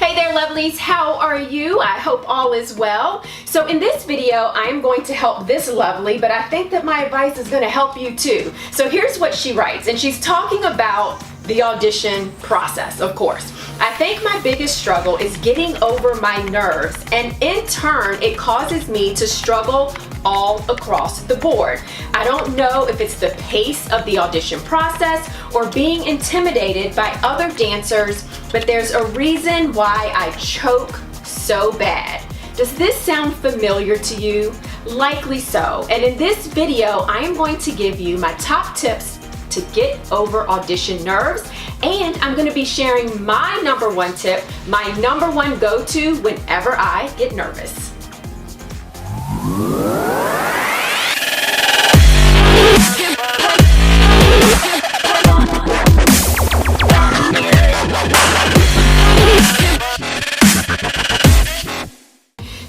Hey there lovelies, how are you? I hope all is well. So in this video, I am going to help this lovely, but I think that my advice is going to help you too. So here's what she writes, and she's talking about the audition process, of course. I think my biggest struggle is getting over my nerves, and in turn, it causes me to struggle all across the board. I don't know if it's the pace of the audition process or being intimidated by other dancers, but there's a reason why I choke so bad. Does this sound familiar to you? Likely so. And in this video, I am going to give you my top tips to get over audition nerves, and I'm going to be sharing my number one tip, my number one go-to whenever I get nervous.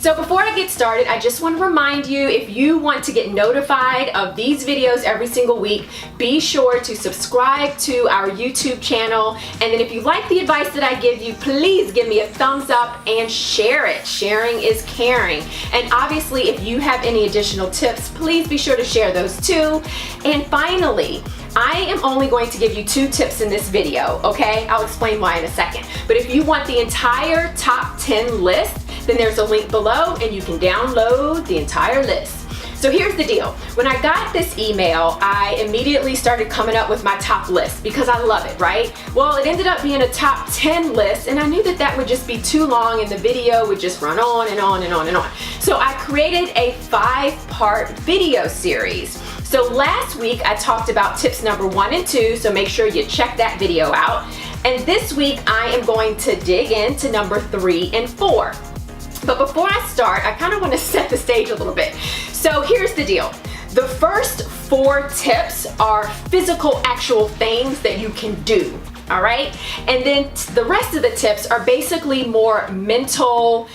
So before I get started, I just want to remind you, if you want to get notified of these videos every single week, be sure to subscribe to our YouTube channel. And then if you like the advice that I give you, please give me a thumbs up and share it. Sharing is caring. And obviously, if you have any additional tips, please be sure to share those too. And finally, I am only going to give you 2 tips in this video, okay? I'll explain why in a second. But if you want the entire top 10 list, then there's a link below and you can download the entire list. So here's the deal. When I got this email, I immediately started coming up with my top list because I love it, right? Well, it ended up being a top 10 list, and I knew that that would just be too long and the video would just run on and on and on and on. So I created a 5-part video series. So last week I talked about tips number 1 and 2, so make sure you check that video out. And this week I am going to dig into number 3 and 4. But before I start, I kind of want to set the stage a little bit. So here's the deal. The first 4 tips are physical, actual things that you can do. All right, and then the rest of the tips are basically more mental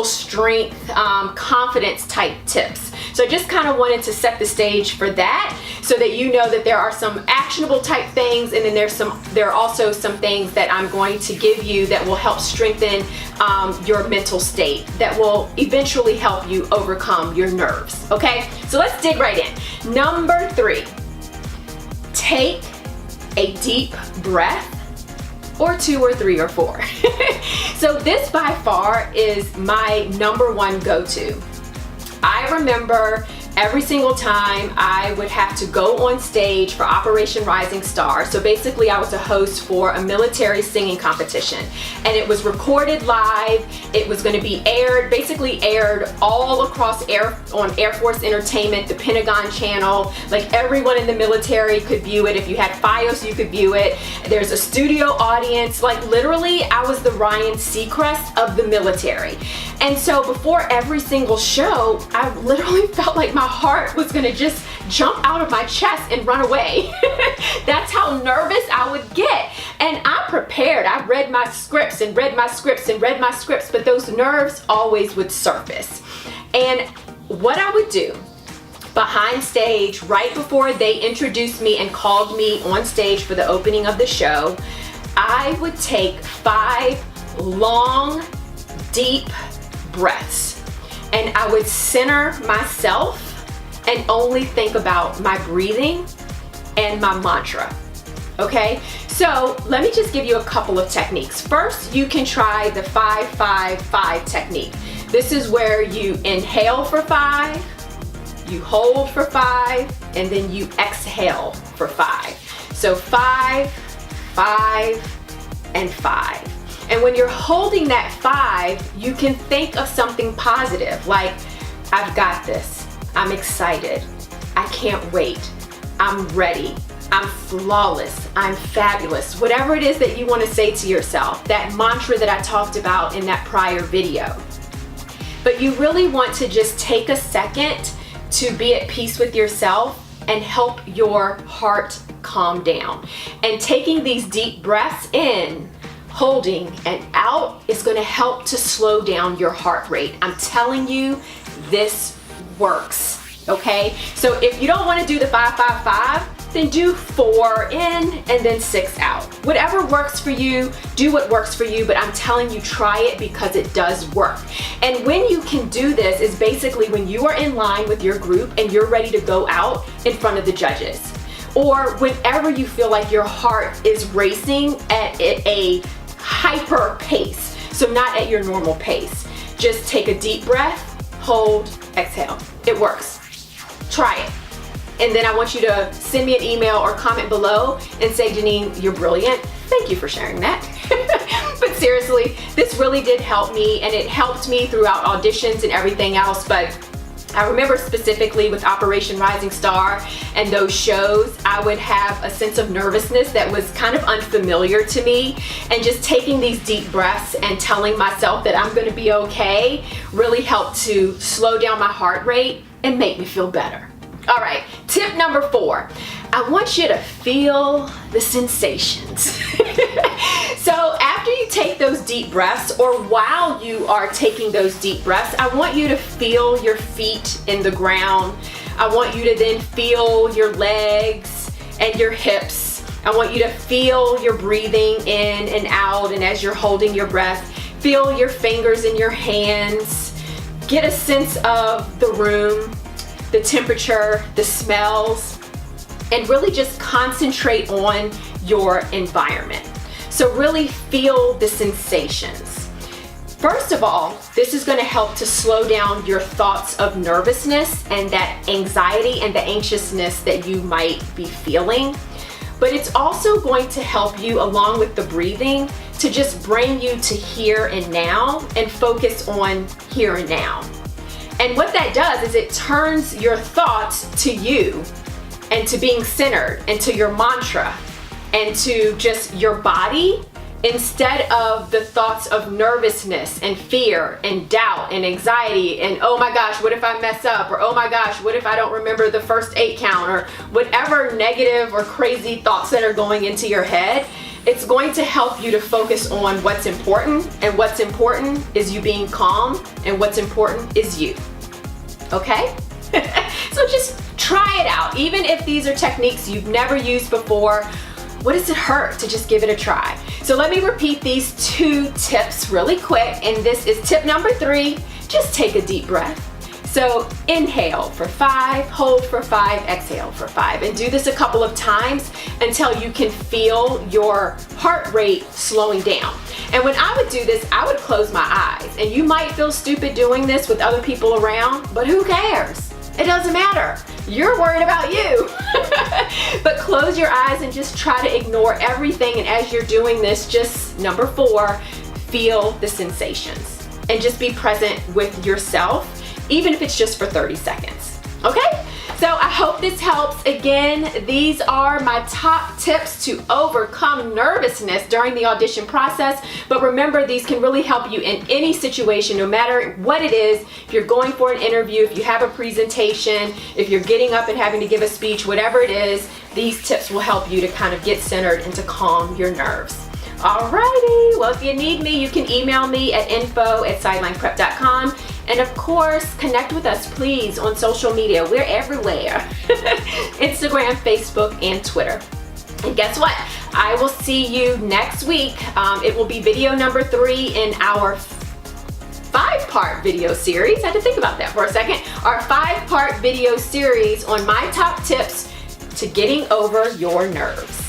strength, confidence type tips. So I just kind of wanted to set the stage for that, so that you know that there are some actionable type things, and then there are also some things that I'm going to give you that will help strengthen your mental state, that will eventually help you overcome your nerves. Okay, so let's dig right in. Number 3, take a deep breath, or 2 or 3 or 4. So this by far is my number one go-to. I remember every single time I would have to go on stage for Operation Rising Star. So basically I was a host for a military singing competition, and it was recorded live. It was going to be basically aired all across on Air Force Entertainment, the Pentagon channel. Like, everyone in the military could view it. If you had FiOS, you could view it. There's a studio audience. Like, literally, I was the Ryan Seacrest of the military. And so before every single show, I literally felt like my heart was gonna just jump out of my chest and run away. That's how nervous I would get. And I prepared. I read my scripts and read my scripts and read my scripts, but those nerves always would surface. And what I would do behind stage, right before they introduced me and called me on stage for the opening of the show, I would take 5 long, deep breaths, and I would center myself and only think about my breathing and my mantra. Okay, so let me just give you a couple of techniques. First, you can try the 5-5-5 technique. This is where you inhale for 5, you hold for 5, and then you exhale for 5. So 5, 5, and 5. And when you're holding that 5, you can think of something positive, like, I've got this, I'm excited, I can't wait, I'm ready, I'm flawless, I'm fabulous. Whatever it is that you want to say to yourself, that mantra that I talked about in that prior video. But you really want to just take a second to be at peace with yourself and help your heart calm down. And taking these deep breaths in, holding, and out is going to help to slow down your heart rate. I'm telling you, this works. Okay, so if you don't want to do the 5-5-5, then do 4 in and then 6 out. Whatever works for you, do what works for you, but I'm telling you, try it because it does work. And when you can do this is basically when you are in line with your group and you're ready to go out in front of the judges. Or whenever you feel like your heart is racing at a hyper pace, so not at your normal pace. Just take a deep breath, hold, exhale. It works. Try it. And then I want you to send me an email or comment below and say, Janine, you're brilliant. Thank you for sharing that. But seriously, this really did help me, and it helped me throughout auditions and everything else. But I remember specifically with Operation Rising Star and those shows, I would have a sense of nervousness that was kind of unfamiliar to me, and just taking these deep breaths and telling myself that I'm going to be okay really helped to slow down my heart rate and make me feel better. All right, tip number 4. I want you to feel the sensations. So after you take those deep breaths, or while you are taking those deep breaths, I want you to feel your feet in the ground. I want you to then feel your legs and your hips. I want you to feel your breathing in and out, and as you're holding your breath, feel your fingers in your hands. Get a sense of the room, the temperature, the smells, and really just concentrate on your environment. So really feel the sensations. First of all, this is going to help to slow down your thoughts of nervousness and that anxiety and the anxiousness that you might be feeling. But it's also going to help you, along with the breathing, to just bring you to here and now and focus on here and now. And what that does is it turns your thoughts to you and to being centered and to your mantra and to just your body, instead of the thoughts of nervousness and fear and doubt and anxiety and, oh my gosh, what if I mess up? Or, oh my gosh, what if I don't remember the first 8 count? Or whatever negative or crazy thoughts that are going into your head. It's going to help you to focus on what's important, and what's important is you being calm, and what's important is you. Okay? So just try it out. Even if these are techniques you've never used before, what does it hurt to just give it a try? So let me repeat these 2 tips really quick, and this is tip number 3. Just take a deep breath. So inhale for 5, hold for 5, exhale for 5, and do this a couple of times until you can feel your heart rate slowing down. And when I would do this, I would close my eyes, and you might feel stupid doing this with other people around, but who cares? It doesn't matter. You're worried about you. But close your eyes and just try to ignore everything, and as you're doing this, just number 4, feel the sensations and just be present with yourself, even if it's just for 30 seconds. Okay? So I hope this helps. Again, these are my top tips to overcome nervousness during the audition process. But remember, these can really help you in any situation, no matter what it is. If you're going for an interview, if you have a presentation, if you're getting up and having to give a speech, whatever it is, these tips will help you to kind of get centered and to calm your nerves. Alrighty, well, if you need me, you can email me at info@sidelineprep.com. And of course, connect with us, please, on social media. We're everywhere. Instagram, Facebook, and Twitter. And guess what? I will see you next week. It will be video number 3 in our 5-part video series. I had to think about that for a second. Our 5-part video series on my top tips to getting over your nerves.